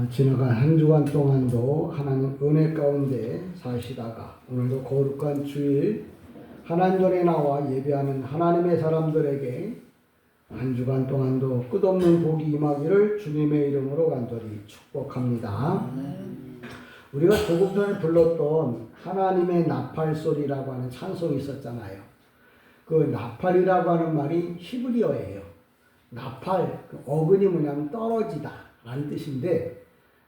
지나간 한 주간 동안도 하나님 은혜 가운데 사시다가 오늘도 거룩한 주일 하나님 전에 나와 예배하는 하나님의 사람들에게 한 주간 동안도 끝없는 복이 임하기를 주님의 이름으로 간절히 축복합니다. 우리가 조금 전에 불렀던 하나님의 나팔소리라고 하는 찬송이 있었잖아요. 그 나팔이라고 하는 말이 히브리어예요. 나팔, 그 어근이 뭐냐면 떨어지다 라는 뜻인데,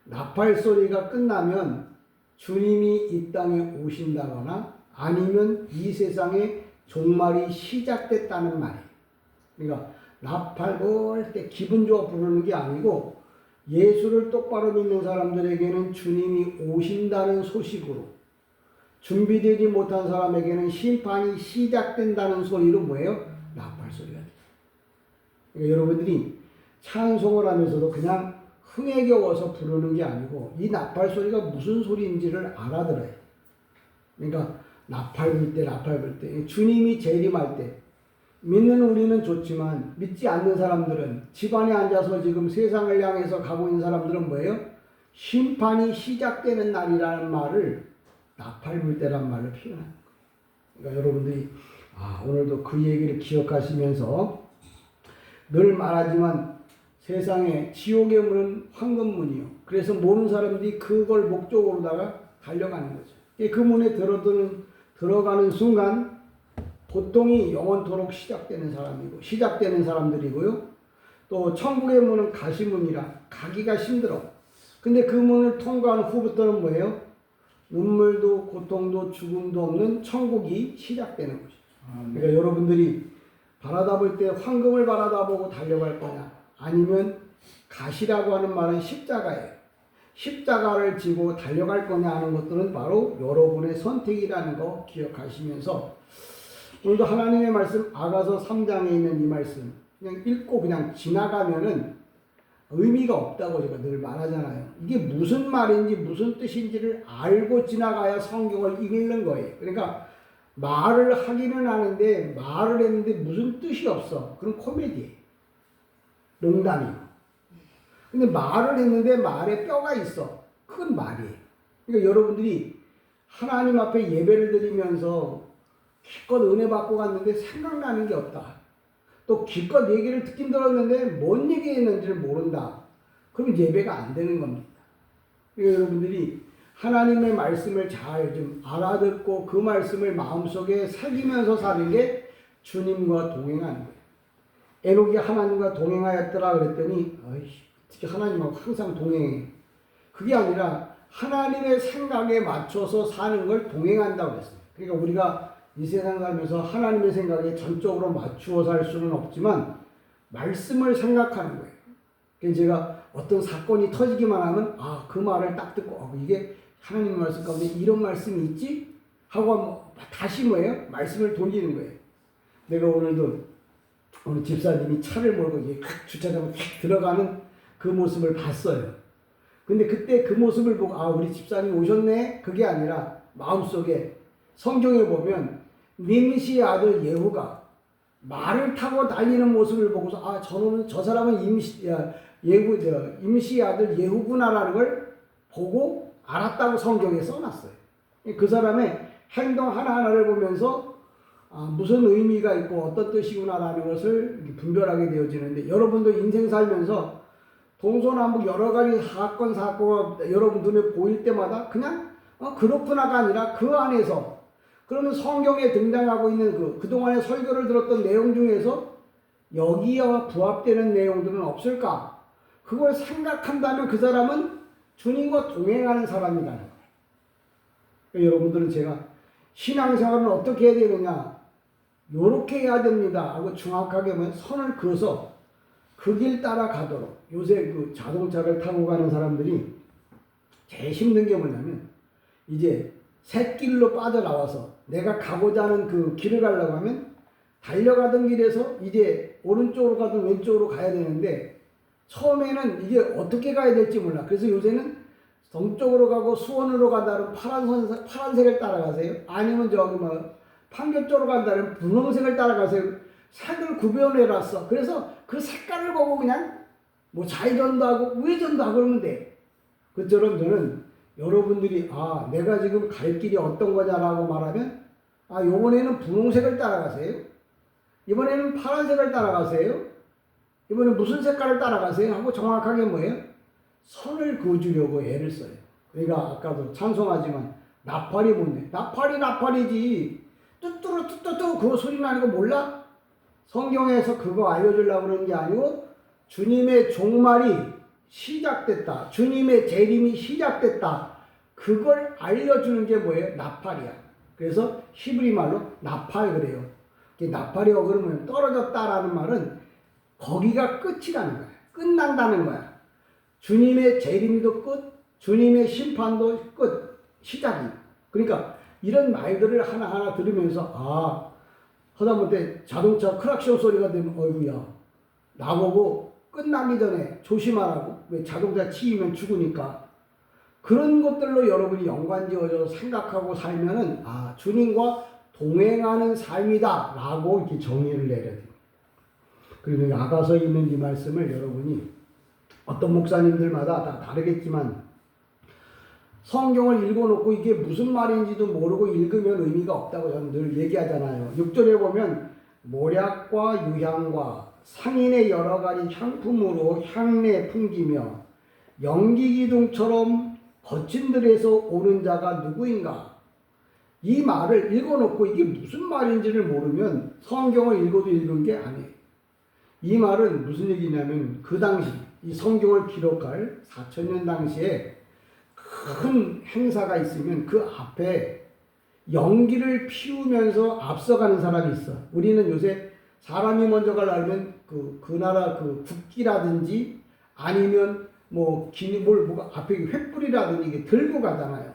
나팔 소리가 끝나면 주님이 이 땅에 오신다거나 아니면 이 세상의 종말이 시작됐다는 말이에요. 그러니까 나팔 불 때 기분 좋아 부르는 게 아니고, 예수를 똑바로 믿는 사람들에게는 주님이 오신다는 소식으로, 준비되지 못한 사람에게는 심판이 시작된다는 소리로 뭐예요? 나팔 소리가 돼요. 그러니까 여러분들이 찬송을 하면서도 그냥 흥에 겨워서 부르는 게 아니고 이 나팔 소리가 무슨 소리인지를 알아들어요. 그러니까 나팔 불 때 주님이 재림할 때, 믿는 우리는 좋지만 믿지 않는 사람들은, 집안에 앉아서 지금 세상을 향해서 가고 있는 사람들은 뭐예요? 심판이 시작되는 날이라는 말을 나팔 불 때란 말을 표현합니다. 그러니까 여러분들이 오늘도 그 얘기를 기억하시면서, 늘 말하지만 세상에 지옥의 문은 황금문이요. 그래서 모르는 사람들이 그걸 목적으로다가 달려가는 거죠. 그 문에 들어가는 순간 고통이 영원토록 시작되는 사람들이고요. 또 천국의 문은 가시문이라 가기가 힘들어. 근데 그 문을 통과한 후부터는 뭐예요? 눈물도 고통도 죽음도 없는 천국이 시작되는 거죠. 그러니까 여러분들이 바라다 볼 때 황금을 바라다 보고 달려갈 거냐, 아니면 가시라고 하는 말은 십자가예요. 십자가를 지고 달려갈 거냐 하는 것들은 바로 여러분의 선택이라는 거 기억하시면서, 오늘도 하나님의 말씀 아가서 3장에 있는 이 말씀 그냥 읽고 그냥 지나가면은 의미가 없다고 제가 늘 말하잖아요. 이게 무슨 말인지 무슨 뜻인지를 알고 지나가야 성경을 읽는 거예요. 그러니까 말을 하기는 하는데 말을 했는데 무슨 뜻이 없어. 그럼 코미디예요. 농담이에요. 근데 말을 했는데 말에 뼈가 있어. 그건 말이에요. 그러니까 여러분들이 하나님 앞에 예배를 드리면서 기껏 은혜 받고 갔는데 생각나는 게 없다. 또 기껏 얘기를 듣긴 들었는데 뭔 얘기했는지를 모른다. 그럼 예배가 안 되는 겁니다. 그러니까 여러분들이 하나님의 말씀을 잘 좀 알아듣고 그 말씀을 마음속에 새기면서 사는 게 주님과 동행하는 거예요. 에녹이 하나님과 동행하였더라 그랬더니 어떻게 하나님하고 항상 동행해. 그게 아니라 하나님의 생각에 맞춰서 사는 걸 동행한다고 그랬어요. 그러니까 우리가 이 세상 살면서 하나님의 생각에 전적으로 맞추어 살 수는 없지만 말씀을 생각하는 거예요. 그래서 제가 어떤 사건이 터지기만 하면 그 말을 딱 듣고 이게 하나님 말씀 가운데 이런 말씀이 있지? 하고 다시 뭐예요? 말씀을 돌리는 거예요. 내가 오늘 집사님이 차를 몰고 주차장에 들어가는 그 모습을 봤어요. 근데 그때 그 모습을 보고 우리 집사님 오셨네? 그게 아니라 마음속에 성경에 보면 님시의 아들 예후가 말을 타고 달리는 모습을 보고서 저 사람은 임시의 아들 예후구나라는 걸 보고 알았다고 성경에 써놨어요. 그 사람의 행동 하나하나를 보면서 무슨 의미가 있고 어떤 뜻이구나라는 것을 분별하게 되어지는데, 여러분도 인생 살면서 동서남북 여러 가지 사건가 여러분 눈에 보일 때마다 그냥 그렇구나가 아니라 그 안에서, 그러면 성경에 등장하고 있는 그동안의 설교를 들었던 내용 중에서 여기와 부합되는 내용들은 없을까? 그걸 생각한다면 그 사람은 주님과 동행하는 사람이라는 거예요. 그러니까 여러분들은 제가 신앙생활은 어떻게 해야 되느냐, 요렇게 해야 됩니다 하고 정확하게 선을 그어서 그 길 따라 가도록. 요새 자동차를 타고 가는 사람들이 제일 힘든 게 뭐냐면, 이제 샛길로 빠져나와서 내가 가고자 하는 그 길을 가려고 하면 달려가던 길에서 이제 오른쪽으로 가든 왼쪽으로 가야 되는데, 처음에는 이게 어떻게 가야 될지 몰라. 그래서 요새는 동쪽으로 가고 수원으로 간다면 파란색을 따라가세요. 아니면 판교 쪽으로 간다면 분홍색을 따라가세요. 색을 구별해놨어. 그래서 그 색깔을 보고 그냥 좌회전도 하고 우회전도 하고 그러면 돼. 그처럼 저는 여러분들이 내가 지금 갈 길이 어떤 거냐라고 말하면 요번에는 분홍색을 따라가세요? 이번에는 파란색을 따라가세요? 이번에 무슨 색깔을 따라가세요? 하고 정확하게 뭐예요? 선을 그어주려고 애를 써요. 그러니까 아까도 찬송하지만 나팔이 뭔데? 나팔이지. 뚜뚜루 그거 소리 나는 거 몰라? 성경에서 그거 알려주려고 그러는 게 아니고 주님의 종말이 시작됐다. 주님의 재림이 시작됐다. 그걸 알려주는 게 뭐예요? 나팔이야. 그래서 히브리 말로 나팔 그래요. 나팔이가 그러면 떨어졌다라는 말은 거기가 끝이라는 거야. 끝난다는 거야. 주님의 재림도 끝, 주님의 심판도 끝, 시작이. 그러니까 이런 말들을 하나하나 들으면서 하다못해 자동차 크락션 소리가 되면 어이구야 나보고 끝나기 전에 조심하라고. 왜? 자동차 치이면 죽으니까. 그런 것들로 여러분이 연관지어서 생각하고 살면은 주님과 동행하는 삶이다 라고 이렇게 정의를 내려야 돼요. 그리고 아가서에 있는 이 말씀을 여러분이 어떤 목사님들마다 다 다르겠지만 성경을 읽어놓고 이게 무슨 말인지도 모르고 읽으면 의미가 없다고 저는 늘 얘기하잖아요. 6절에 보면 모략과 유향과 상인의 여러 가지 향품으로 향내 풍기며 연기기둥처럼 거친 들에서 오는 자가 누구인가? 이 말을 읽어놓고 이게 무슨 말인지를 모르면 성경을 읽어도 읽은 게 아니에요. 이 말은 무슨 얘기냐면 그 당시 이 성경을 기록할 4000년 당시에 큰 행사가 있으면 그 앞에 연기를 피우면서 앞서가는 사람이 있어. 우리는 요새 사람이 먼저 가려면 그 나라 그 국기라든지 아니면 뭐가 앞에 횃불이라든지 이게 들고 가잖아요.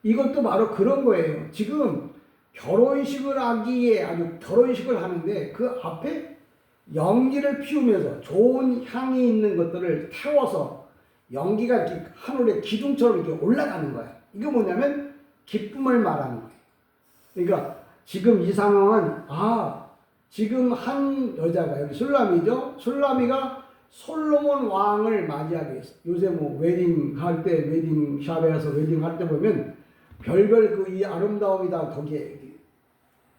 이것도 바로 그런 거예요. 지금 결혼식을 하기에 결혼식을 하는데 그 앞에 연기를 피우면서 좋은 향이 있는 것들을 태워서 연기가 이렇게 하늘에 기둥처럼 이렇게 올라가는 거야. 이게 뭐냐면 기쁨을 말하는 거예요. 그러니까 지금 이 상황은 지금 한 여자가 여기 술람이죠. 술람이가 솔로몬 왕을 맞이하게 했어. 요새 웨딩 할 때 웨딩샵에 가서 웨딩 할 때 보면 별별 이 아름다움이 다 거기에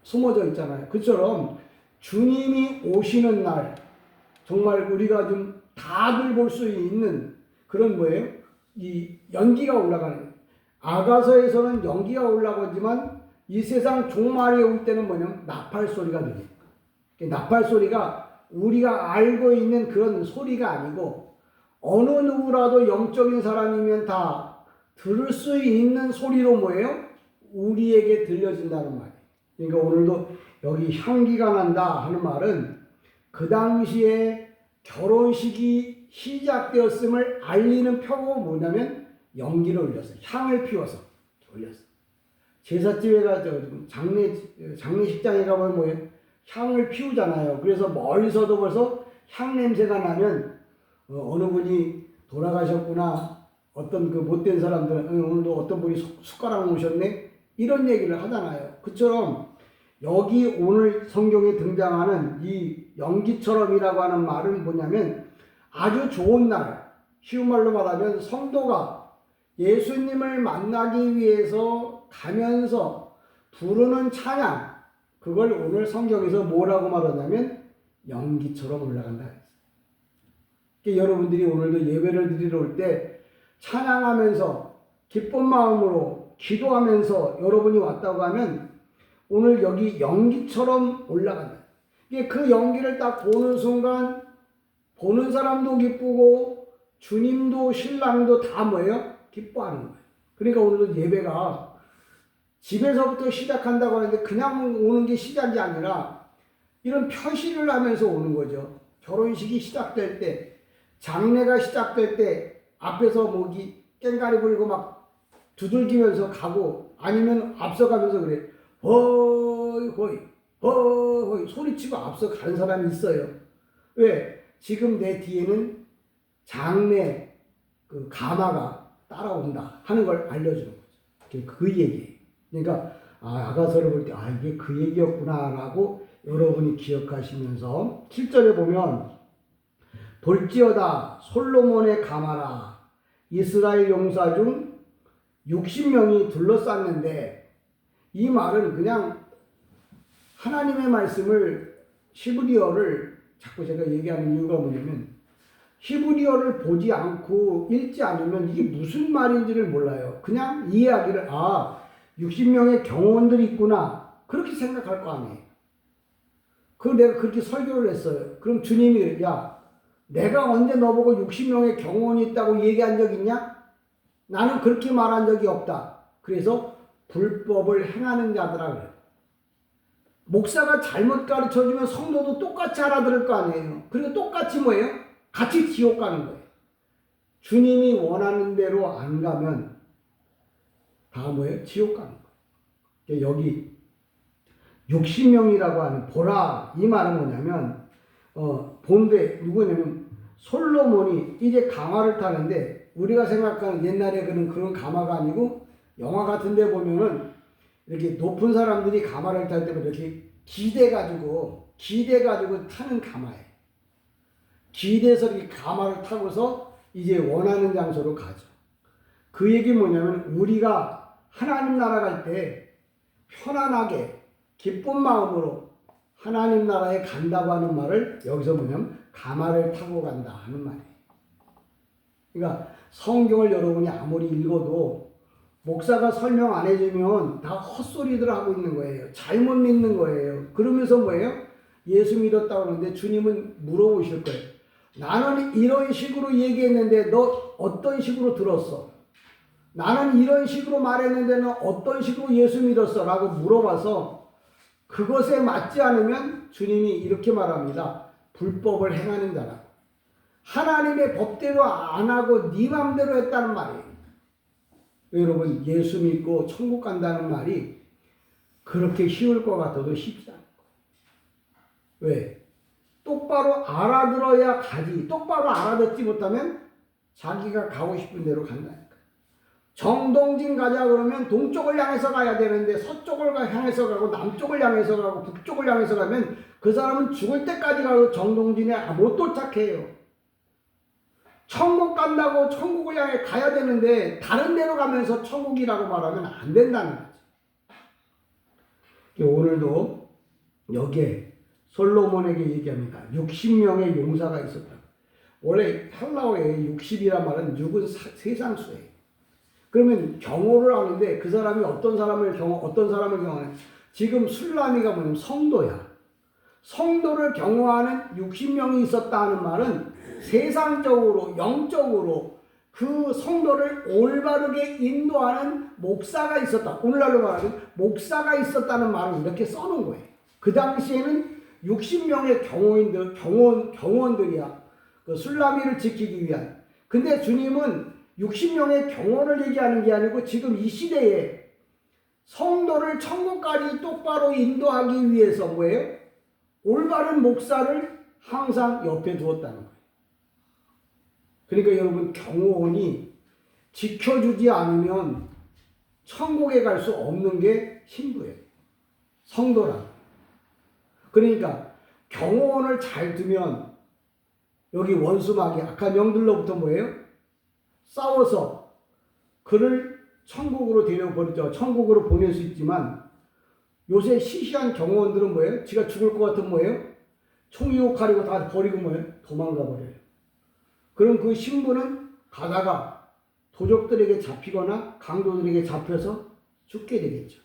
숨어져 있잖아요. 그처럼 주님이 오시는 날 정말 우리가 좀 다들 볼 수 있는 그런 뭐예요? 이 연기가 올라가는 거예요. 아가서에서는 연기가 올라가지만 이 세상 종말이 올 때는 뭐냐면 나팔 소리가 들려요. 나팔 소리가 우리가 알고 있는 그런 소리가 아니고 어느 누구라도 영적인 사람이면 다 들을 수 있는 소리로 뭐예요? 우리에게 들려진다는 말이에요. 그러니까 오늘도 여기 향기가 난다 하는 말은 그 당시에 결혼식이 시작되었음을 알리는 표가 뭐냐면 연기를 올렸어요. 향을 피워서 올렸어요. 제사집에 장례식장에 가보면 뭐예요? 향을 피우잖아요. 그래서 멀리서도 벌써 향 냄새가 나면 어느 분이 돌아가셨구나. 어떤 그 못된 사람들은 오늘도 어떤 분이 숟가락 놓으셨네. 이런 얘기를 하잖아요. 그처럼 여기 오늘 성경에 등장하는 이 연기처럼이라고 하는 말은 뭐냐면 아주 좋은 날, 쉬운 말로 말하면 성도가 예수님을 만나기 위해서 가면서 부르는 찬양, 그걸 오늘 성경에서 뭐라고 말하냐면 연기처럼 올라간다. 그러니까 여러분들이 오늘도 예배를 드리러 올 때 찬양하면서 기쁜 마음으로 기도하면서 여러분이 왔다고 하면 오늘 여기 연기처럼 올라간다. 그 연기를 딱 보는 순간 보는 사람도 기쁘고 주님도 신랑도 다 뭐예요? 기뻐하는 거예요. 그러니까 오늘도 예배가 집에서부터 시작한다고 하는데 그냥 오는 게 시작이 아니라 이런 표시를 하면서 오는 거죠. 결혼식이 시작될 때, 장례가 시작될 때 앞에서 깽가리 불고 막 두들기면서 가고 아니면 앞서가면서 그래. 허이 허이 허이 소리치고 앞서 가는 사람이 있어요. 왜? 지금 내 뒤에는 장례 그 가마가 따라온다 하는 걸 알려주는 거죠. 그 얘기예요. 그러니까 아가서를 볼 때 이게 그 얘기였구나 라고 여러분이 기억하시면서 7절에 보면 볼지어다 솔로몬의 가마라 이스라엘 용사 중 60명이 둘러쌌는데, 이 말은 그냥 하나님의 말씀을, 히브리어를 자꾸 제가 얘기하는 이유가 뭐냐면, 히브리어를 보지 않고 읽지 않으면 이게 무슨 말인지를 몰라요. 그냥 이 이야기를 60명의 경호원들이 있구나 그렇게 생각할 거 아니에요. 내가 그렇게 설교를 했어요. 그럼 주님이 내가 언제 너보고 60명의 경호원이 있다고 얘기한 적 있냐? 나는 그렇게 말한 적이 없다. 그래서 불법을 행하는 자들아 그래요. 목사가 잘못 가르쳐주면 성도도 똑같이 알아들을 거 아니에요. 그리고 똑같이 뭐예요? 같이 지옥 가는 거예요. 주님이 원하는 대로 안 가면 다 뭐예요? 지옥 가는 거예요. 여기 60명이라고 하는 보라, 이 말은 뭐냐면 본데 누구냐면 솔로몬이 이제 가마를 타는데, 우리가 생각하는 옛날에 그런 가마가 아니고 영화 같은 데 보면은 이렇게 높은 사람들이 가마를 탈 때 이렇게 기대가지고 타는 가마예요. 기대서 이렇게 가마를 타고서 이제 원하는 장소로 가죠. 그 얘기 뭐냐면 우리가 하나님 나라 갈 때 편안하게 기쁜 마음으로 하나님 나라에 간다고 하는 말을 여기서 뭐냐면 가마를 타고 간다 하는 말이에요. 그러니까 성경을 여러분이 아무리 읽어도 목사가 설명 안 해주면 다 헛소리들 하고 있는 거예요. 잘못 믿는 거예요. 그러면서 뭐예요? 예수 믿었다고 하는데 주님은 물어보실 거예요. 나는 이런 식으로 얘기했는데 너 어떤 식으로 들었어? 나는 이런 식으로 말했는데 너 어떤 식으로 예수 믿었어? 라고 물어봐서 그것에 맞지 않으면 주님이 이렇게 말합니다. 불법을 행하는 자라. 하나님의 법대로 안 하고 네 맘대로 했다는 말이에요. 여러분, 예수 믿고 천국 간다는 말이 그렇게 쉬울 것 같아도 쉽지 않아요. 왜? 똑바로 알아들어야 가지. 똑바로 알아듣지 못하면 자기가 가고 싶은 대로 간다니까. 정동진 가자 그러면 동쪽을 향해서 가야 되는데 서쪽을 향해서 가고 남쪽을 향해서 가고 북쪽을 향해서 가면 그 사람은 죽을 때까지 가도 정동진에 못 도착해요. 천국 간다고 천국을 향해 가야 되는데 다른 데로 가면서 천국이라고 말하면 안 된다는 거죠. 오늘도 여기에 솔로몬에게 얘기합니다. 60명의 용사가 있었다. 원래 헬라어에 60이란 말은 6은 세상수예요. 그러면 경호를 하는데 그 사람이 어떤 사람을 경호하냐? 지금 술라미가 뭐냐면 성도야. 성도를 경호하는 60명이 있었다 하는 말은 세상적으로, 영적으로 그 성도를 올바르게 인도하는 목사가 있었다. 오늘날로 말하면 목사가 있었다는 말을 이렇게 써놓은 거예요. 그 당시에는 60명의 경호원들이야. 그 술라미를 지키기 위한. 근데 주님은 60명의 경호원을 얘기하는 게 아니고 지금 이 시대에 성도를 천국까지 똑바로 인도하기 위해서 뭐예요? 올바른 목사를 항상 옆에 두었다는 거예요. 그러니까 여러분, 경호원이 지켜주지 않으면 천국에 갈 수 없는 게 신부예요. 성도란. 그러니까 경호원을 잘 두면 여기 원수마귀 악한 영들로부터 뭐예요? 싸워서 그를 천국으로 데려버리죠. 천국으로 보낼 수 있지만 요새 시시한 경호원들은 뭐예요? 지가 죽을 것 같은 뭐예요? 총유혹하려고 다 버리고 뭐예요? 도망가 버려요. 그럼 그 신부는 가다가 도적들에게 잡히거나 강도들에게 잡혀서 죽게 되겠죠.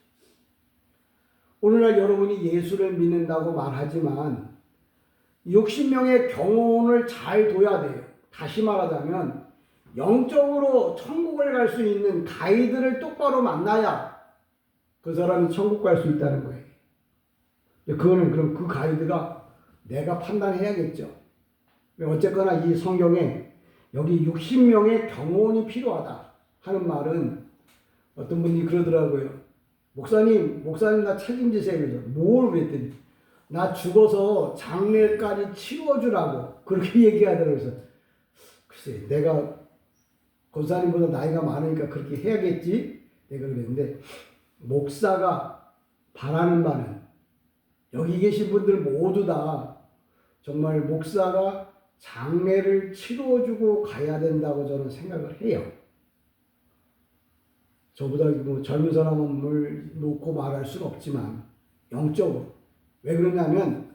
오늘날 여러분이 예수를 믿는다고 말하지만 60명의 경호원을 잘 둬야 돼요. 다시 말하자면 영적으로 천국을 갈 수 있는 가이드를 똑바로 만나야 그 사람이 천국 갈 수 있다는 거예요. 그거는 그럼 그 가이드가 내가 판단해야겠죠. 어쨌거나 이 성경에 여기 60명의 경호원이 필요하다 하는 말은 어떤 분이 그러더라고요. 목사님 나 책임지세요. 그래서 뭘 그랬더니 나 죽어서 장례까지 치워주라고 그렇게 얘기하더라고요. 그래서 글쎄 내가 권사님보다 나이가 많으니까 그렇게 해야겠지 내가 그랬는데, 목사가 바라는 바는 여기 계신 분들 모두 다 정말 목사가 장례를 치러주고 가야 된다고 저는 생각을 해요. 저보다 뭐 젊은 사람은 뭘 놓고 말할 수는 없지만 영적으로. 왜 그러냐면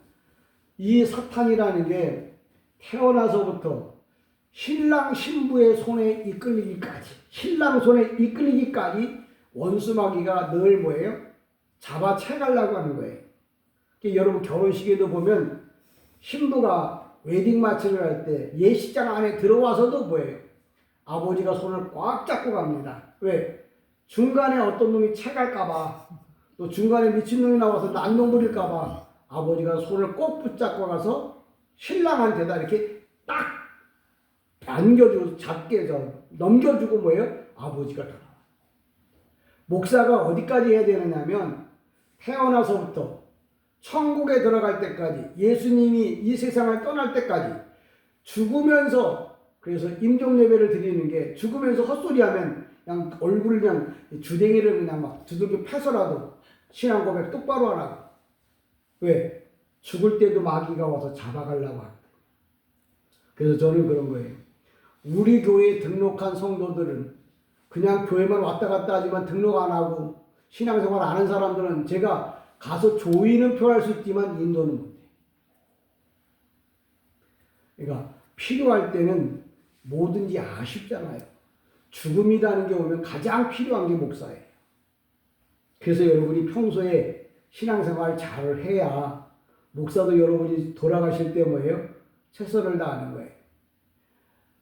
이 사탄이라는 게 태어나서부터 신랑 신부의 손에 이끌리기까지, 신랑 손에 이끌리기까지 원수마귀가 늘 뭐예요? 잡아채가려고 하는 거예요. 여러분 결혼식에도 보면 신부가 웨딩 마치를 할 때 예식장 안에 들어와서도 뭐예요? 아버지가 손을 꽉 잡고 갑니다. 왜? 중간에 어떤 놈이 채갈까봐, 또 중간에 미친놈이 나와서 난동 부릴까봐 아버지가 손을 꼭 붙잡고 가서 신랑한테다 이렇게 딱 안겨주고 잡게 해서 넘겨주고 뭐예요? 아버지가 돌아와. 목사가 어디까지 해야 되느냐면 태어나서부터 천국에 들어갈 때까지, 예수님이 이 세상을 떠날 때까지 죽으면서, 그래서 임종예배를 드리는 게 죽으면서 헛소리하면 그냥 얼굴을 그냥 주댕이를 그냥 막 두들겨 패서라도 신앙 고백 똑바로 하라고. 왜? 죽을 때도 마귀가 와서 잡아가려고 합니다. 그래서 저는 그런 거예요. 우리 교회에 등록한 성도들은 그냥 교회만 왔다 갔다 하지만 등록 안 하고 신앙생활 안 하는 사람들은 제가 가서 조의는 표할 수 있지만 인도는 못해. 그러니까 필요할 때는 뭐든지 아쉽잖아요. 죽음이라는 게 오면 가장 필요한 게 목사예요. 그래서 여러분이 평소에 신앙생활 잘 해야 목사도 여러분이 돌아가실 때 뭐예요? 최선을 다하는 거예요.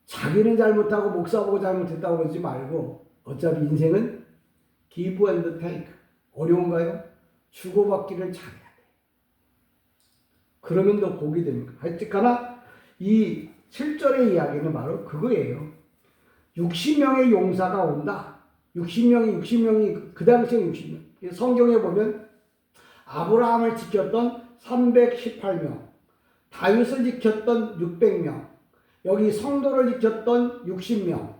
자기는 잘못하고 목사 보고 잘못했다고 그러지 말고 어차피 인생은 give and take. 어려운가요? 주고받기를 잘해야 돼. 그러면 더 복이 됩니다. 하여튼가나 이 7절의 이야기는 바로 그거예요. 60명의 용사가 온다. 60명이 그 당시에 60명. 성경에 보면 아브라함을 지켰던 318명, 다윗을 지켰던 600명, 여기 성도를 지켰던 60명.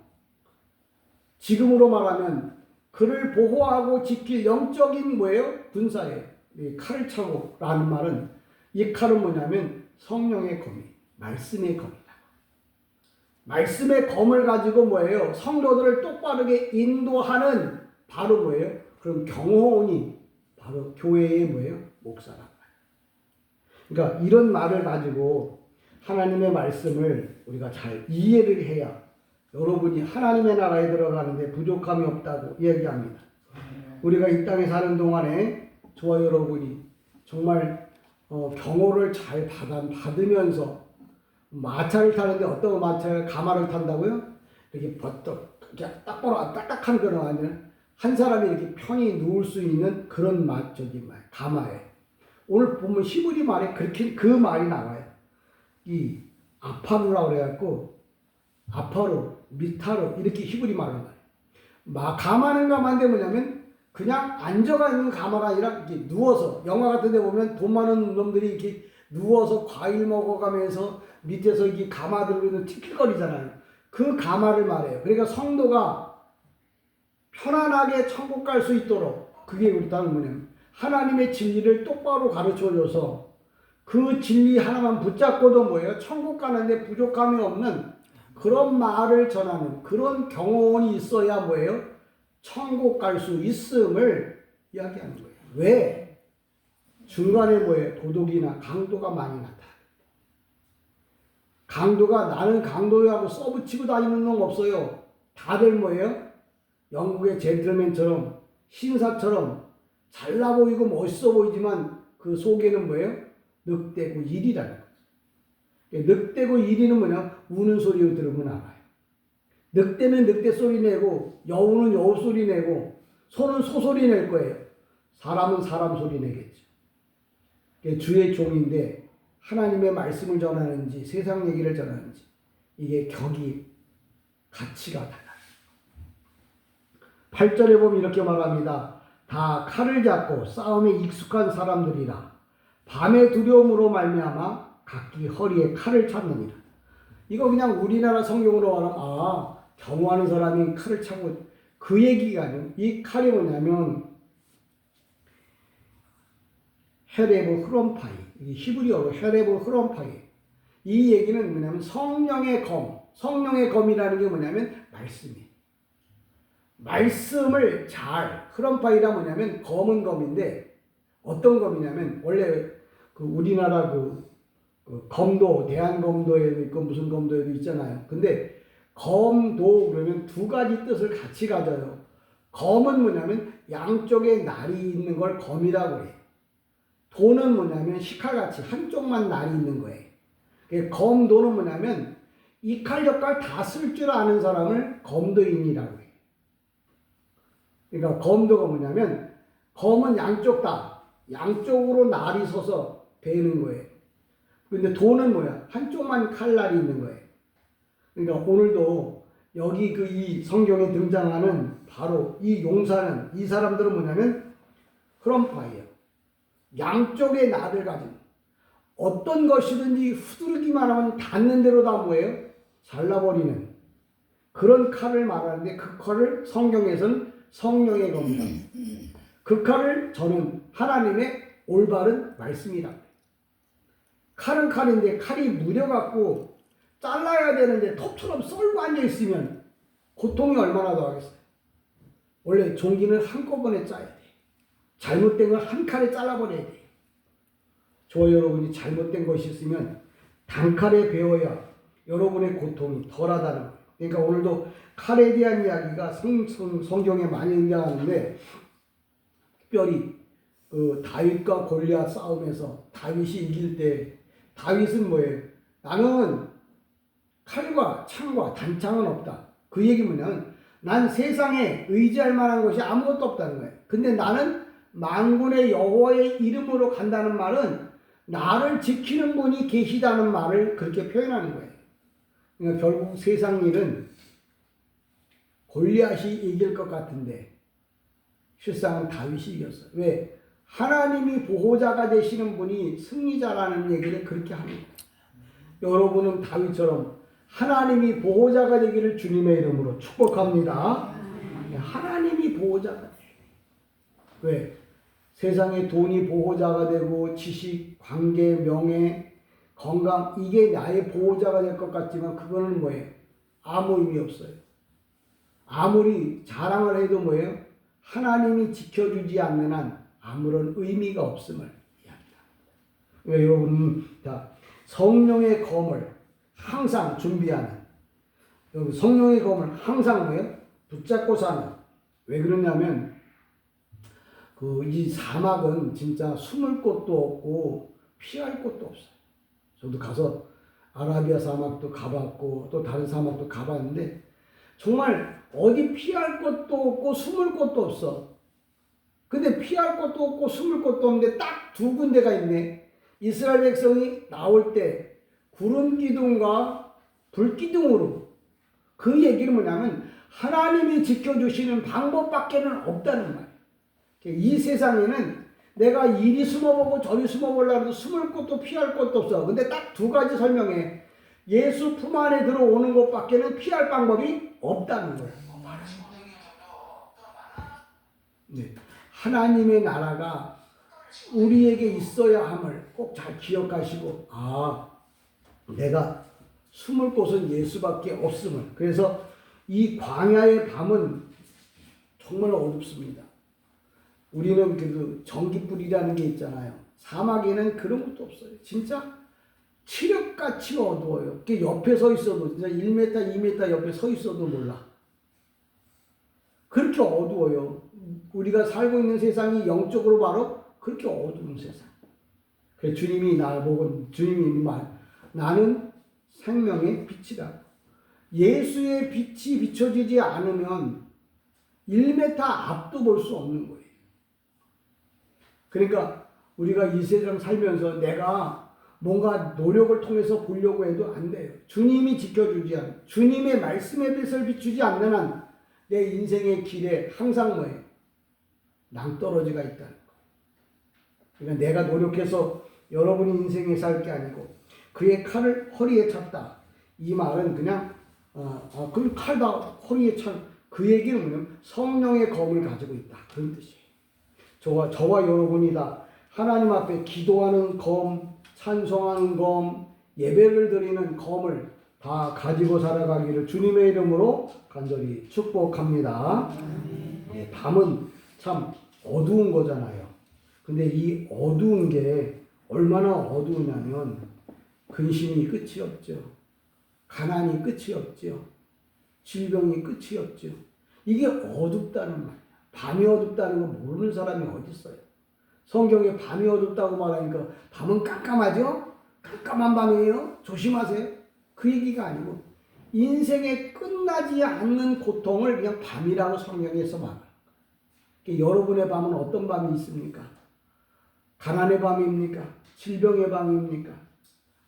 지금으로 말하면 그를 보호하고 지킬 영적인 뭐예요? 군사예요. 이 칼을 차고 라는 말은, 이 칼은 뭐냐면 성령의 검이, 말씀의 검이다. 말씀의 검을 가지고 뭐예요? 성도들을 똑바르게 인도하는 바로 뭐예요? 그럼 경호원이 바로 교회의 뭐예요? 목사란 말이에요. 그러니까 이런 말을 가지고 하나님의 말씀을 우리가 잘 이해를 해야 여러분이 하나님의 나라에 들어가는데 부족함이 없다고 얘기합니다. 우리가 이 땅에 사는 동안에 저와 여러분이 정말 경호를 잘 받으면서 마차를 타는데 어떤 마차를 가마를 탄다고요? 이렇게 버떡 이렇게 딱딱한 그런 아니라 한 사람이 이렇게 편히 누울 수 있는 그런 가마에. 오늘 보면 히브리 말에 그렇게 그 말이 나와요. 이 아파루라고 그래갖고 아파루, 미타루 이렇게 히브리 말을 말해요. 가마는 가마인데 뭐냐면 그냥 앉아가 있는 가마가 아니라 이렇게 누워서, 영화 같은 데 보면 돈 많은 놈들이 이렇게 누워서 과일 먹어가면서 밑에서 이게 가마 들고 있는 티끌거리잖아요. 그 가마를 말해요. 그러니까 성도가 편안하게 천국 갈 수 있도록, 그게 일단 뭐냐면 하나님의 진리를 똑바로 가르쳐줘서 그 진리 하나만 붙잡고도 뭐예요? 천국 가는데 부족함이 없는 그런 말을 전하는 그런 경호원이 있어야 뭐예요? 천국 갈 수 있음을 이야기하는 거예요. 왜? 중간에 뭐예요? 도둑이나 강도가 많이 나타나요. 강도가 나는 강도라고 써붙이고 다니는 놈 없어요. 다들 뭐예요? 영국의 젠틀맨처럼 신사처럼 잘나 보이고 멋있어 보이지만 그 속에는 뭐예요? 늑대고 일이라는 거죠. 늑대고 일이는 뭐냐? 우는 소리 들으면 알아요. 늑대는 늑대 소리 내고 여우는 여우 소리 내고 소는 소 소리 낼 거예요. 사람은 사람 소리 내겠죠. 주의 종인데 하나님의 말씀을 전하는지 세상 얘기를 전하는지 이게 가치가 달라요. 8절에 보면 이렇게 말합니다. 다 칼을 잡고 싸움에 익숙한 사람들이라 밤의 두려움으로 말미암아 각기 허리에 칼을 찾느니라. 이거 그냥 우리나라 성경으로 말하면 경호하는 사람이 칼을 차고 그 얘기가 아니에요. 이 칼이 뭐냐면 헤레브 흐럼파이, 히브리어로 헤레브 흐럼파이. 이 얘기는 뭐냐면 성령의 검, 성령의 검이라는 게 뭐냐면 말씀이에요. 말씀을 잘, 흐름파이라 뭐냐면 검은 검인데 어떤 검이냐면 원래 그 우리나라 그 검도, 대한검도에도 있고 무슨 검도에도 있잖아요. 근데 검도 그러면 두 가지 뜻을 같이 가져요. 검은 뭐냐면 양쪽에 날이 있는 걸 검이라고 해요. 도는 뭐냐면 식칼같이 한쪽만 날이 있는 거예요. 검도는 뭐냐면 이 칼 저 칼 다 쓸 줄 아는 사람을 검도인이라고 해요. 그러니까 검도가 뭐냐면 검은 양쪽 다 양쪽으로 날이 서서 베는 거예요. 근데 도는 뭐야? 한쪽만 칼날이 있는 거예요. 그러니까 오늘도 여기 그 이 성경에 등장하는 바로 이 용사는 이 사람들은 뭐냐면 흐름파이에요. 양쪽의 날을 가진 어떤 것이든지 후들기만 하면 닿는 대로 다 뭐예요? 잘라버리는 그런 칼을 말하는데 그 칼을 성경에서는 성령의 검이다. 그 칼을 저는 하나님의 올바른 말씀이다. 칼은 칼인데 칼이 무뎌갖고 잘라야 되는데 톱처럼 썰고 앉아있으면 고통이 얼마나 더하겠어요. 원래 종기는 한꺼번에 짜야 돼. 잘못된 걸 한 칼에 잘라버려야 돼. 저 여러분이 잘못된 것이 있으면 단칼에 베어야 여러분의 고통이 덜하다는 거예요. 그러니까 오늘도 칼에 대한 이야기가 성경에 많이 등장하는데 특별히 다윗과 골리앗 싸움에서 다윗이 이길 때 다윗은 뭐예요? 나는 칼과 창과 단창은 없다. 그 얘기 뭐냐면 난 세상에 의지할 만한 것이 아무것도 없다는 거예요. 근데 나는 만군의 여호와의 이름으로 간다는 말은 나를 지키는 분이 계시다는 말을 그렇게 표현하는 거예요. 그러니까 결국 세상 일은 골리앗이 이길 것 같은데 실상은 다윗이 이겼어요. 왜? 하나님이 보호자가 되시는 분이 승리자라는 얘기를 그렇게 합니다. 여러분은 다윗처럼 하나님이 보호자가 되기를 주님의 이름으로 축복합니다. 하나님이 보호자가 돼. 왜? 세상에 돈이 보호자가 되고 지식, 관계, 명예, 건강 이게 나의 보호자가 될 것 같지만 그거는 뭐예요? 아무 의미 없어요. 아무리 자랑을 해도 뭐예요? 하나님이 지켜주지 않는 한 아무런 의미가 없음을 이야기합니다. 왜 여러분 자 성령의 검을 항상 준비하는 여러분 성령의 검을 항상 뭐예요? 붙잡고 사는 왜 그러냐면 이 사막은 진짜 숨을 곳도 없고 피할 곳도 없어요. 저도 가서 아라비아 사막도 가봤고 또 다른 사막도 가봤는데 정말 어디 피할 곳도 없고 숨을 곳도 없어. 근데 피할 곳도 없고 숨을 곳도 없는데 딱 두 군데가 있네. 이스라엘 백성이 나올 때 구름 기둥과 불 기둥으로 그 얘기는 뭐냐면 하나님이 지켜주시는 방법밖에는 없다는 말이에요. 이 세상에는 내가 이리 숨어보고 저리 숨어보려고 숨을 곳도 피할 곳도 없어. 근데 딱 두 가지 설명해. 예수 품 안에 들어오는 것밖에는 피할 방법이 없다는 거예요. 네. 하나님의 나라가 우리에게 있어야 함을 꼭 잘 기억하시고 내가 숨을 곳은 예수밖에 없음을. 그래서 이 광야의 밤은 정말 어둡습니다. 우리는 그 전기불이라는 게 있잖아요. 사막에는 그런 것도 없어요. 진짜 칠흑같이 어두워요. 옆에 서 있어도 진짜 1m, 2m 옆에 서 있어도 몰라. 그렇게 어두워요. 우리가 살고 있는 세상이 영적으로 바로 그렇게 어두운 세상. 그래서 주님이 나보고 주님이 나는 생명의 빛이다. 예수의 빛이 비춰지지 않으면 1m 앞도 볼 수 없는 거예요. 그러니까 우리가 이 세상 살면서 내가 뭔가 노력을 통해서 보려고 해도 안 돼요. 주님이 지켜주지 않아. 주님의 말씀의 빛을 비추지 않는 한 내 인생의 길에 항상 뭐예요? 낭떠러지가 있다는 거. 그러니까 내가 노력해서 여러분이 인생에 살 게 아니고 그의 칼을 허리에 찼다. 이 말은 그냥 그 칼 다 허리에 찬 그 얘기는 뭐냐면 성령의 검을 가지고 있다. 그런 뜻이에요. 저와 여러분이 다 하나님 앞에 기도하는 검, 찬송하는 검, 예배를 드리는 검을 다 가지고 살아가기를 주님의 이름으로 간절히 축복합니다. 예, 밤은 참 어두운 거잖아요. 근데 이 어두운 게 얼마나 어두우냐면 근심이 끝이 없죠. 가난이 끝이 없죠. 질병이 끝이 없죠. 이게 어둡다는 말이야. 밤이 어둡다는 거 모르는 사람이 어디 있어요. 성경에 밤이 어둡다고 말하니까 밤은 깜깜하죠? 깜깜한 밤이에요? 조심하세요. 그 얘기가 아니고 인생에 끝나지 않는 고통을 그냥 밤이라고 성경에서 말해요. 여러분의 밤은 어떤 밤이 있습니까? 가난의 밤입니까? 질병의 밤입니까?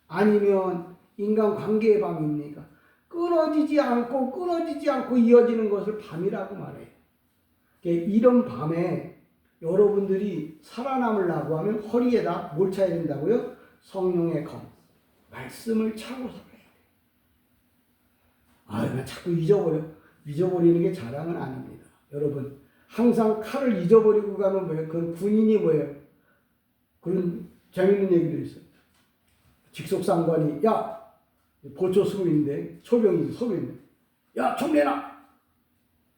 아니면 인간관계의 밤입니까? 끊어지지 않고 이어지는 것을 밤이라고 말해요. 이런 밤에 여러분들이 살아남으려고 하면 허리에다 뭘 차야 된다고요? 성령의 검, 말씀을 차고 살아야 돼요. 나 자꾸 잊어버려. 잊어버리는 게 자랑은 아닙니다. 여러분, 항상 칼을 잊어버리고 가면 뭐예요? 그건 군인이 뭐예요? 그런 재밌는 얘기도 있어요. 직속상관이, 야, 보초 수군인데, 소병이 소병인데, 야, 총 내놔!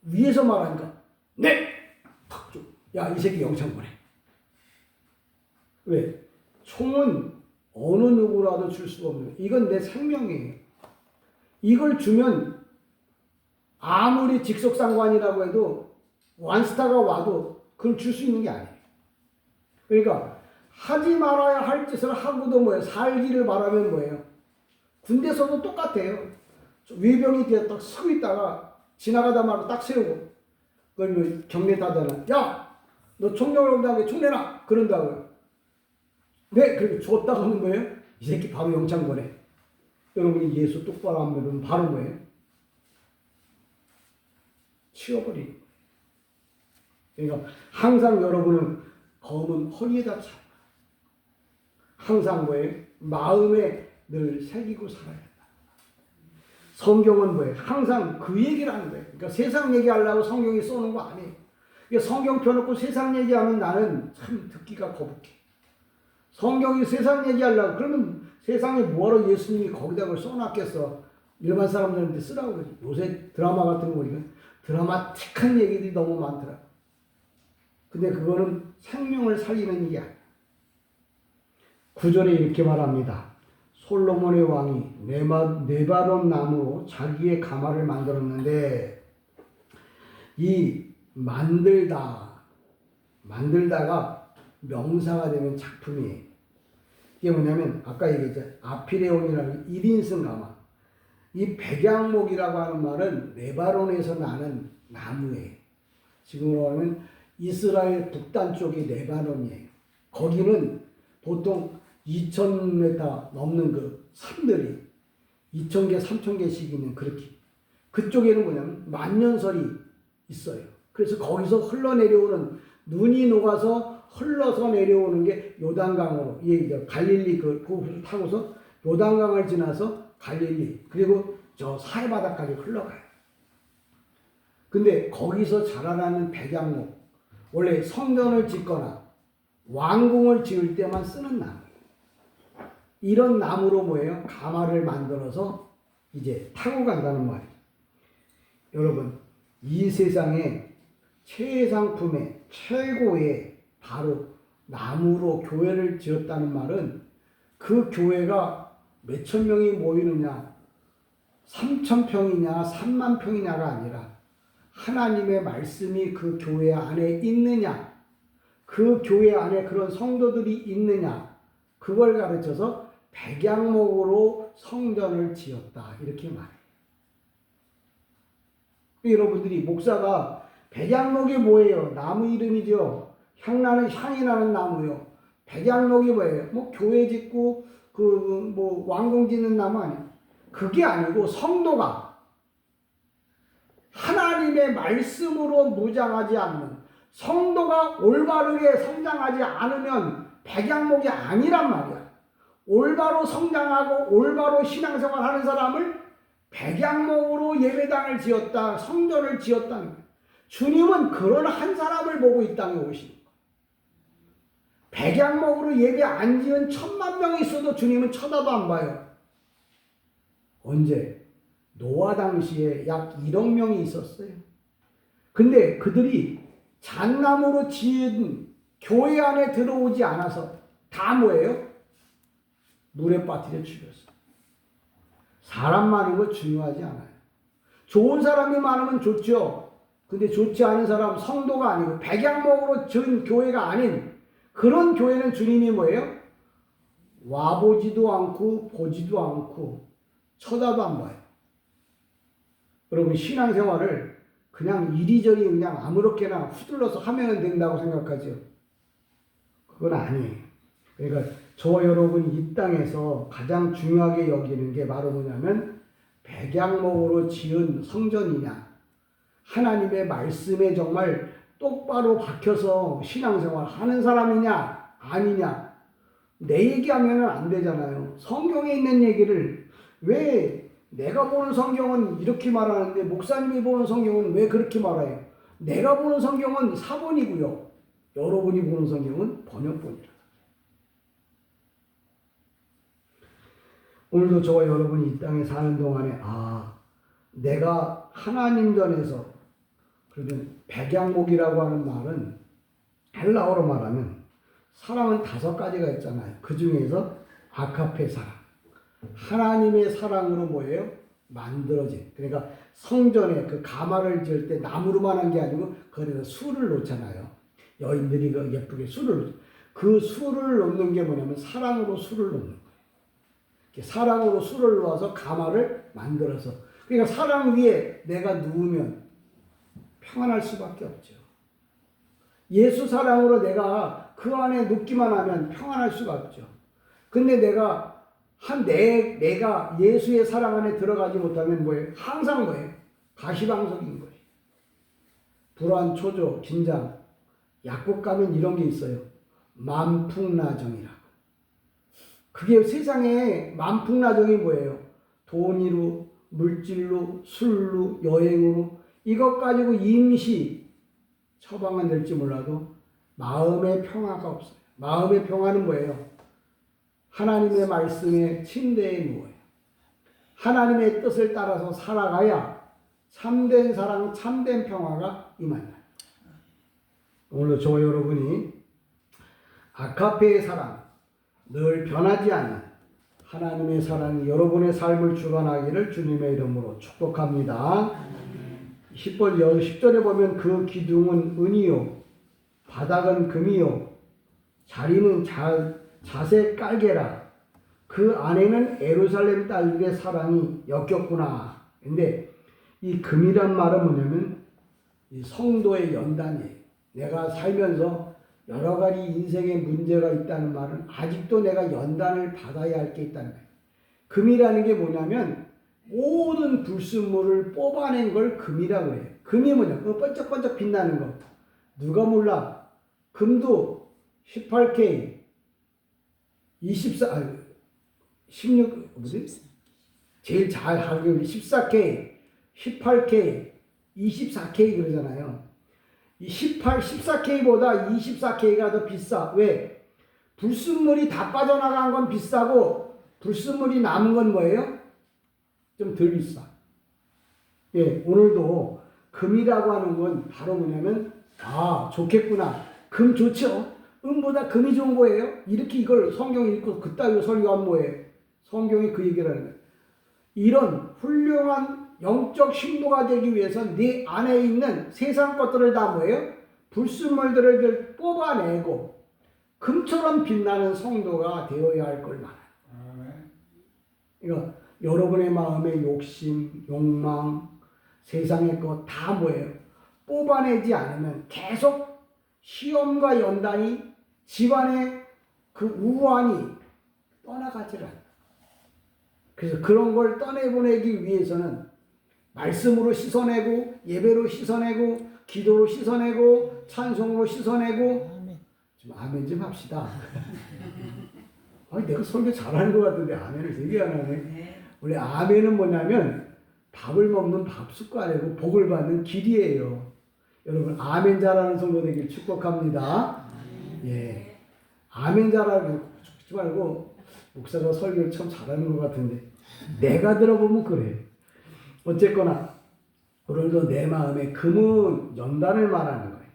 위에서 말하니까, 네! 탁 줘. 야, 이 새끼 영창 보내. 왜? 총은 어느 누구라도 줄 수가 없는 거예요. 이건 내 생명이에요. 이걸 주면 아무리 직속상관이라고 해도 완스타가 와도 그걸 줄 수 있는 게 아니에요. 그러니까 하지 말아야 할 짓을 하고도 뭐예요? 살기를 바라면 뭐예요? 군대에서도 똑같아요. 외병이 뒤에 딱 서고 있다가 지나가다 말고 딱 세우고 그걸 경례 타잖아. 야! 너 총력을 온다고 총 내놔! 그런다고요. 네, 그리고 줬다고 하는 거예요? 이 새끼 바로 영창 보내. 여러분이 예수 똑바로 안 믿으면 바로 뭐예요? 치워버리는 거예요. 그러니까 항상 여러분은 검은 허리에다 차. 항상 뭐예요? 마음에 늘 새기고 살아야 된다. 성경은 뭐예요? 항상 그 얘기를 하는 거예요. 그러니까 세상 얘기하려고 성경이 써놓은 거 아니에요. 그러니까 성경 펴놓고 세상 얘기하면 나는 참 듣기가 거북해. 성경이 세상 얘기하려고 그러면 세상에 뭐하러 예수님이 거기다 그걸 써놨겠어. 일반 사람들한테 쓰라고 그러지. 요새 드라마 같은 거 보니까 드라마틱한 얘기들이 너무 많더라. 근데 그거는 생명을 살리는 일이 아니야. 9절에 이렇게 말합니다. 솔로몬의 왕이 네바론 나무로 자기의 가마를 만들었는데 이 만들다가 명사가 되면 작품이에요. 이게 뭐냐면 아까 얘기했죠. 아피레온이라는 1인승 가마. 이 백양목이라고 하는 말은 네바론에서 나는 나무예요. 지금으로 하면 이스라엘 북단 쪽이 네바논이에요. 거기는 보통 2,000m 넘는 그 산들이 2,000개, 3,000개씩 있는 그렇게. 그쪽에는 뭐냐면 만년설이 있어요. 그래서 거기서 흘러내려오는 눈이 녹아서 흘러서 내려오는 게 요단강으로, 이 갈릴리 그곳을 타고서 요단강을 지나서 갈릴리, 그리고 저 사해바다까지 흘러가요. 근데 거기서 자라나는 백양목, 원래 성전을 짓거나 왕궁을 지을 때만 쓰는 나무. 이런 나무로 뭐예요? 가마를 만들어서 이제 타고 간다는 말이에요. 여러분, 이 세상에 최상품의 최고의 바로 나무로 교회를 지었다는 말은 그 교회가 몇천 명이 모이느냐, 3,000평이냐, 30,000평이냐가 아니라 하나님의 말씀이 그 교회 안에 있느냐, 그 교회 안에 그런 성도들이 있느냐, 그걸 가르쳐서 백양목으로 성전을 지었다. 이렇게 말해요. 여러분들이 목사가 백양목이 뭐예요? 나무 이름이죠. 향이 나는 나무요. 백양목이 뭐예요? 뭐 교회 짓고 뭐 왕궁 짓는 나무 아니에요. 그게 아니고 성도가 하나님의 말씀으로 무장하지 않는 성도가 올바르게 성장하지 않으면 백양목이 아니란 말이야. 올바로 성장하고 올바로 신앙생활하는 사람을 백양목으로 예배당을 지었다, 성전을 지었다는 거예요. 주님은 그런 한 사람을 보고 이 땅에 오신 거예요. 백양목으로 예배 안 지은 1,000만 명이 있어도 주님은 쳐다도 안 봐요. 언제? 노아 당시에 약 1억 명이 있었어요. 근데 그들이 잣나무로 지은 교회 안에 들어오지 않아서 다 뭐예요? 물에 빠뜨려 죽였어요. 사람 많은 거 중요하지 않아요. 좋은 사람이 많으면 좋죠. 근데 좋지 않은 사람, 성도가 아니고 백양목으로 지은 교회가 아닌 그런 교회는 주님이 뭐예요? 와보지도 않고 보지도 않고 쳐다도 안 봐요. 여러분 신앙생활을 그냥 이리저리 그냥 아무렇게나 휘둘러서 하면 된다고 생각하죠. 그건 아니에요. 그러니까 저와 여러분이 이 땅에서 가장 중요하게 여기는 게 바로 뭐냐면 백양목으로 지은 성전이냐, 하나님의 말씀에 정말 똑바로 박혀서 신앙생활 하는 사람이냐 아니냐, 내 얘기하면 안 되잖아요. 성경에 있는 얘기를 왜 내가 보는 성경은 이렇게 말하는데 목사님이 보는 성경은 왜 그렇게 말해요? 내가 보는 성경은 사본이고요. 여러분이 보는 성경은 번역본이라. 오늘도 저와 여러분이 이 땅에 사는 동안에 내가 하나님 전에서, 그러면 백양목이라고 하는 말은 헬라어로 말하면 사랑은 5가지가 있잖아요. 그 중에서 아카페 사랑, 하나님의 사랑으로 뭐예요? 만들어진. 그러니까 성전에 그 가마를 지을 때 나무로만 한 게 아니고 거기다 술을 놓잖아요. 여인들이 그 예쁘게 술을 놓죠. 그 술을 놓는 게 뭐냐면 사랑으로 술을 놓는 거예요. 사랑으로 술을 놓아서 가마를 만들어서, 그러니까 사랑 위에 내가 누우면 평안할 수밖에 없죠. 예수 사랑으로 내가 그 안에 눕기만 하면 평안할 수가 없죠. 근데 내가 예수의 사랑 안에 들어가지 못하면 뭐예요? 항상 뭐예요? 가시방석인 거예요. 불안, 초조, 긴장, 약국 가면 이런 게 있어요. 만풍나정이라고. 그게 세상에 만풍나정이 뭐예요? 돈으로, 물질로, 술로, 여행으로 이것 가지고 임시 처방은 될지 몰라도 마음의 평화가 없어요. 마음의 평화는 뭐예요? 하나님의 말씀에 침대에 누워요. 하나님의 뜻을 따라서 살아가야 참된 사랑, 참된 평화가 임한다. 오늘도 저와 여러분이 아카페의 사랑, 늘 변하지 않는 하나님의 사랑이 여러분의 삶을 주관하기를 주님의 이름으로 축복합니다. 10절에 보면 그 기둥은 은이요, 바닥은 금이요, 자리는 자색 깔개라. 그 안에는 예루살렘 딸들의 사랑이 엮였구나. 근데 이 금이란 말은 뭐냐면 이 성도의 연단이에요. 내가 살면서 여러 가지 인생의 문제가 있다는 말은 아직도 내가 연단을 받아야 할 게 있다는 거예요. 금이라는 게 뭐냐면 모든 불순물을 뽑아낸 걸 금이라고 해요. 금이 뭐냐? 그 번쩍번쩍 빛나는 거. 누가 몰라? 금도 18K, 16, 뭐지? 제일 잘 하는 14K, 18K, 24K 그러잖아요. 이 14K보다 24K가 더 비싸. 왜? 불순물이 다 빠져나간 건 비싸고 불순물이 남은 건 뭐예요? 좀 덜 비싸. 예, 오늘도 금이라고 하는 건 바로 뭐냐면 좋겠구나. 금 좋죠? 은보다 금이 좋은 거예요. 이렇게 이걸 성경 읽고 그따위로 설교하면 뭐예요? 성경이 그 얘기를 하는 거예요. 이런 훌륭한 영적 신부가 되기 위해서 네 안에 있는 세상 것들을 다 뭐예요? 불순물들을 뽑아내고 금처럼 빛나는 성도가 되어야 할 걸 말해요. 그러니까 여러분의 마음의 욕심, 욕망, 세상의 것 다 뭐예요? 뽑아내지 않으면 계속 시험과 연단이 집안의 그 우환이 떠나가질 않아요. 그래서 그런 걸 떠내보내기 위해서는 말씀으로 씻어내고 예배로 씻어내고 기도로 씻어내고 찬송으로 씻어내고 좀 아멘 좀 합시다. 내가 설교 잘하는 것 같은데 아멘을 되게 안 하네. 원래 아멘은 뭐냐면 밥을 먹는 밥 숟가락이고 복을 받는 길이에요. 여러분 아멘 잘하는 성도 되길 축복합니다. 예, 아멘 잘하고 죽지 말고 목사가 설교를 참 잘하는 것 같은데 내가 들어보면 그래. 어쨌거나 오늘도 내 마음에 금은 연단을 말하는 거예요.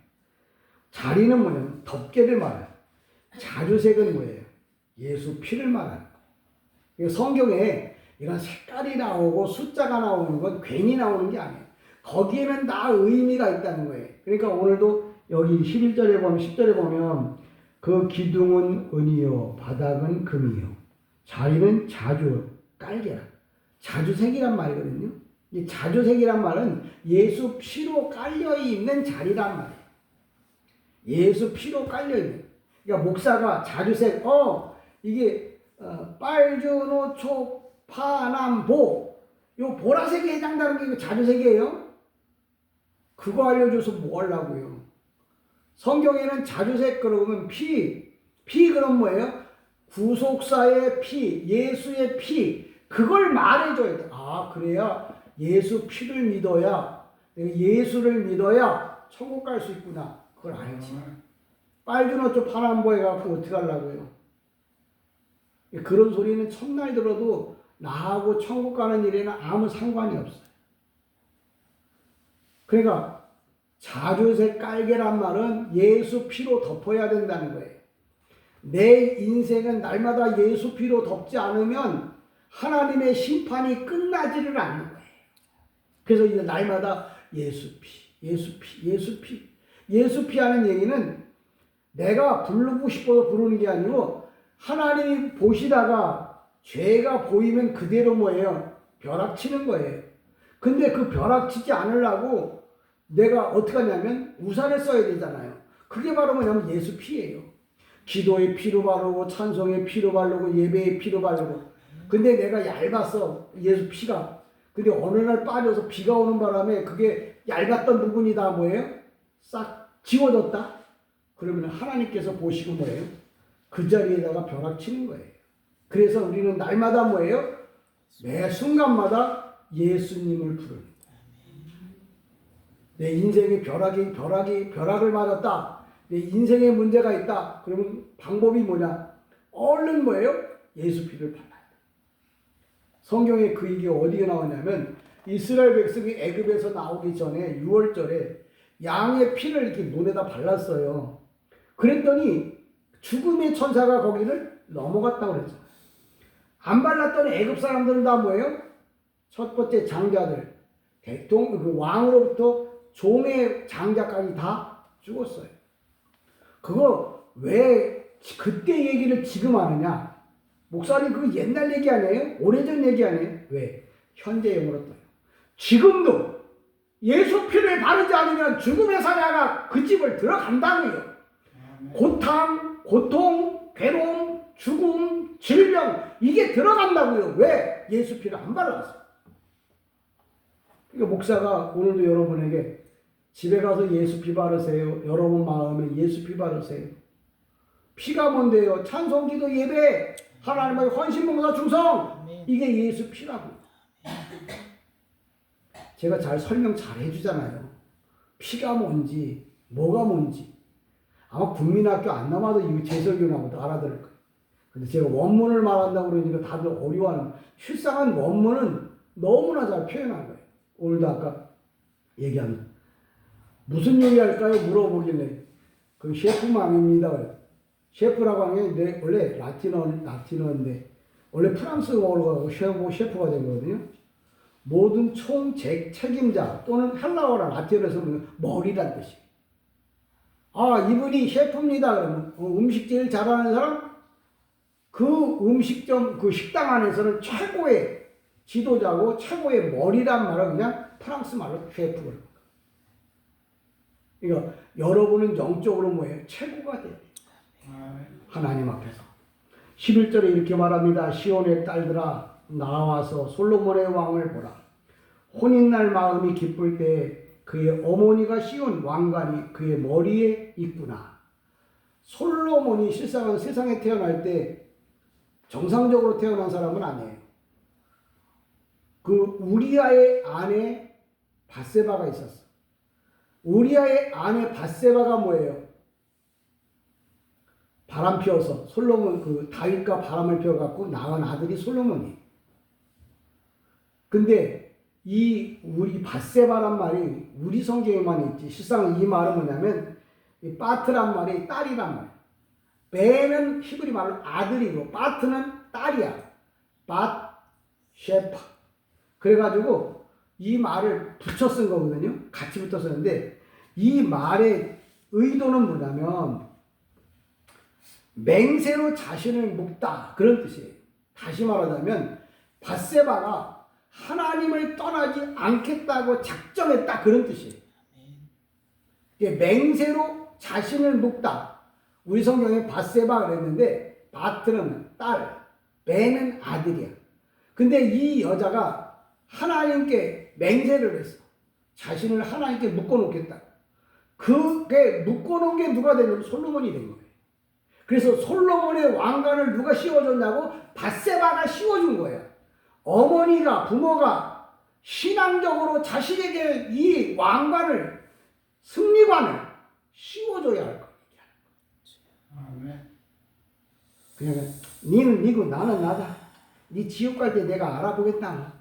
자리는 뭐냐면 덮개를 말해요. 자주색은 뭐예요? 예수 피를 말하는 거예요. 성경에 이런 색깔이 나오고 숫자가 나오는 건 괜히 나오는 게 아니에요. 거기에는 다 의미가 있다는 거예요. 그러니까 오늘도 여기 11절에 보면 10절에 보면 그 기둥은 은이요 바닥은 금이요 자리는 자주 깔개라. 자주색이란 말이거든요. 이 자주색이란 말은 예수 피로 깔려 있는 자리란 말이에요. 예수 피로 깔려 있는. 그러니까 목사가 자주색 이게 빨주노초 파남보 요 보라색에 해당되는 게 자주색이에요. 그거 알려줘서 뭐 하려고요? 성경에는 자주색 그러면 피 그럼 뭐예요? 구속사의 피, 예수의 피 그걸 말해줘야 돼. 그래야 예수 피를 믿어야 예수를 믿어야 천국 갈 수 있구나. 그걸 알지. 빨주노초 파남보 해갖고 어떻게 하려고요? 그런 소리는 첫날 들어도 나하고 천국 가는 일에는 아무 상관이 없어요. 그러니까 자주색 깔개란 말은 예수 피로 덮어야 된다는 거예요. 내 인생은 날마다 예수 피로 덮지 않으면 하나님의 심판이 끝나지를 않는 거예요. 그래서 이제 날마다 예수 피 하는 얘기는 내가 부르고 싶어서 부르는 게 아니고 하나님이 보시다가 죄가 보이면 그대로 뭐예요? 벼락치는 거예요. 근데 그 벼락치지 않으려고 내가 어떻게 하냐면 우산을 써야 되잖아요. 그게 바로 뭐냐면 예수 피예요. 기도의 피로 바르고 찬송의 피로 바르고 예배의 피로 바르고. 근데 내가 얇았어 예수 피가. 근데 어느 날 빠져서 비가 오는 바람에 그게 얇았던 부분이 다 뭐예요? 싹 지워졌다. 그러면 하나님께서 보시고 뭐예요? 그 자리에다가 벼락치는 거예요. 그래서 우리는 날마다 뭐예요? 매 순간마다 예수님을 부르는 거예요. 내 인생에 벼락을 맞았다. 내 인생에 문제가 있다. 그러면 방법이 뭐냐? 얼른 뭐예요? 예수 피를 발라야 돼. 성경에 그 얘기가 어디에 나오냐면 이스라엘 백성이 애굽에서 나오기 전에 6월절에 양의 피를 이렇게 눈에다 발랐어요. 그랬더니 죽음의 천사가 거기를 넘어갔다고 그랬죠. 안 발랐더니 애굽 사람들은 다 뭐예요? 첫 번째 장자들, 그 왕으로부터 종의 장자까지 다 죽었어요. 그거 왜 그때 얘기를 지금 하느냐? 목사님 그거 옛날 얘기 아니에요? 오래전 얘기 아니에요? 왜? 현재형으로 떠요. 지금도 예수 피를 바르지 않으면 죽음의 사자가 그 집을 들어간다고요. 고통, 괴로움, 죽음, 질병 이게 들어간다고요. 왜? 예수 피를 안 발랐어. 그러니까 목사가 오늘도 여러분에게 집에 가서 예수 피 바르세요. 여러분 마음에 예수 피 바르세요. 피가 뭔데요? 찬송기도 예배, 하나님의 헌신, 봉사, 충성 이게 예수 피라고. 제가 잘 설명 잘 해주잖아요. 피가 뭔지 뭐가 뭔지. 아마 국민학교 안 남아도 이거 제설교 나오도 알아들을 거예요. 근데 제가 원문을 말한다고 그러니까 다들 어려워하는 실상은 원문은 너무나 잘 표현한 거예요. 오늘도 아까 얘기한 무슨 요리 할까요? 물어보길래 그 셰프맘입니다. 셰프라고 하는 게 원래 라틴어인데 원래 프랑스어로 셰프가 된 거거든요. 모든 책임자 또는 헬라어랑 라틴어에서 머리란 뜻이에요. 이분이 셰프입니다. 그러면 음식 제일 잘하는 사람? 그 음식점, 그 식당 안에서는 최고의 지도자고 최고의 머리란 말은 그냥 프랑스 말로 셰프거든요. 그러니까 여러분은 영적으로 뭐예요? 최고가 돼요. 하나님 앞에서. 11절에 이렇게 말합니다. 시온의 딸들아 나와서 솔로몬의 왕을 보라. 혼인날 마음이 기쁠 때 그의 어머니가 씌운 왕관이 그의 머리에 있구나. 솔로몬이 실상은 세상에 태어날 때 정상적으로 태어난 사람은 아니에요. 그 우리아의 아내 밧세바가 있었어. 우리아의 아내 밧세바가 뭐예요? 바람 피워서 솔로몬 그 다윗과 바람을 피워갖고 낳은 아들이 솔로몬이에요. 근데 이 우리 밧세바란 말이 우리 성경에만 있지. 실상 이 말은 뭐냐면 이 바트란 말이 딸이란 말. 베는 히브리 말로 아들이고 바트는 딸이야. 밧 셰파. 그래가지고 이 말을 붙여 쓴 거거든요. 같이 붙여 썼는데 이 말의 의도는 뭐냐면 맹세로 자신을 묶다 그런 뜻이에요. 다시 말하자면 밧세바가 하나님을 떠나지 않겠다고 작정했다 그런 뜻이에요. 맹세로 자신을 묶다. 우리 성경에 밧세바 그랬는데 바트는 딸, 베는 아들이야. 근데 이 여자가 하나님께 맹세를 했어. 자신을 하나님께 묶어놓겠다. 그게 묶어놓은 게 누가 되냐면 솔로몬이 된 거예요. 그래서 솔로몬의 왕관을 누가 씌워줬냐고 밧세바가 씌워준 거예요. 어머니가 부모가 신앙적으로 자식에게 이 왕관을 승리관을 씌워줘야 할 거예요. 그냥 니는 니고 나는 나다. 니 지옥 갈 때 내가 알아보겠다.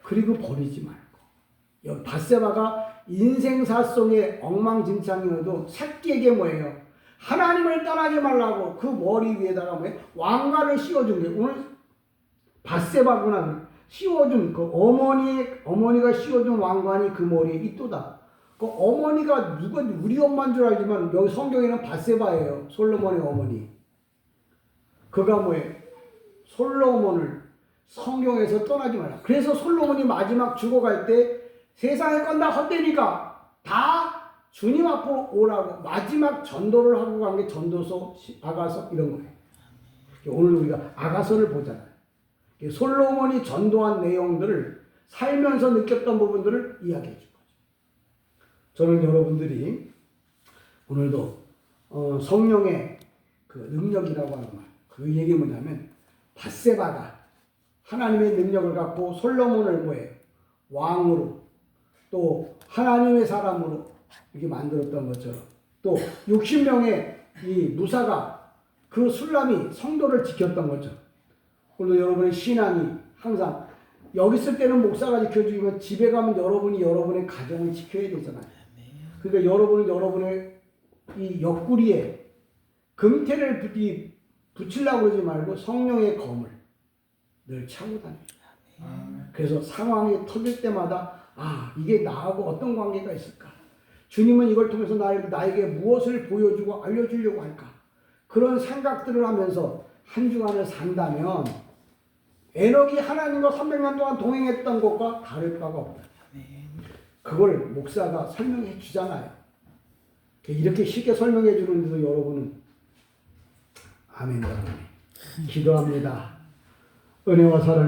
그리고 버리지 말고. 여기 밧세바가 인생사 속에 엉망진창이어도 새끼에게 뭐예요? 하나님을 떠나지 말라고 그 머리 위에다가 뭐예요? 왕관을 씌워준 게 오늘 밧세바구나. 씌워준 그 어머니가 씌워준 왕관이 그 머리에 있도다. 그 어머니가 누가 우리 엄마인 줄 알지만 여기 성경에는 밧세바예요. 솔로몬의 어머니. 그가 뭐예요? 솔로몬을 성경에서 떠나지 말라. 그래서 솔로몬이 마지막 죽어갈 때 세상의 건 다 헛되니까 다 주님 앞으로 오라고 마지막 전도를 하고 간 게 전도서, 아가서 이런 거예요. 오늘 우리가 아가서를 보잖아요. 솔로몬이 전도한 내용들을 살면서 느꼈던 부분들을 이야기해 준 거죠. 저는 여러분들이 오늘도 성령의 그 능력이라고 하는 말, 그 얘기 뭐냐면 밧세바가 하나님의 능력을 갖고 솔로몬을 뭐예요? 왕으로 또 하나님의 사람으로 이렇게 만들었던 것처럼 또 60명의 이 무사가 그 술람이 성도를 지켰던 것처럼 오늘도 여러분의 신앙이 항상 여기 있을 때는 목사가 지켜주지만 집에 가면 여러분이 여러분의 가정을 지켜야 되잖아요. 그러니까 여러분은 여러분의 이 옆구리에 금태를 붙이려고 그러지 말고 성령의 검을 늘 차고 다녀요. 그래서 상황이 터질 때마다 이게 나하고 어떤 관계가 있을까? 주님은 이걸 통해서 나에게 무엇을 보여주고 알려주려고 할까? 그런 생각들을 하면서 한 주간을 산다면 에녹이 하나님과 300년 동안 동행했던 것과 다를 바가 없다. 그걸 목사가 설명해 주잖아요. 이렇게 쉽게 설명해 주는데도 여러분은 아멘. 기도합니다. 은혜와 사랑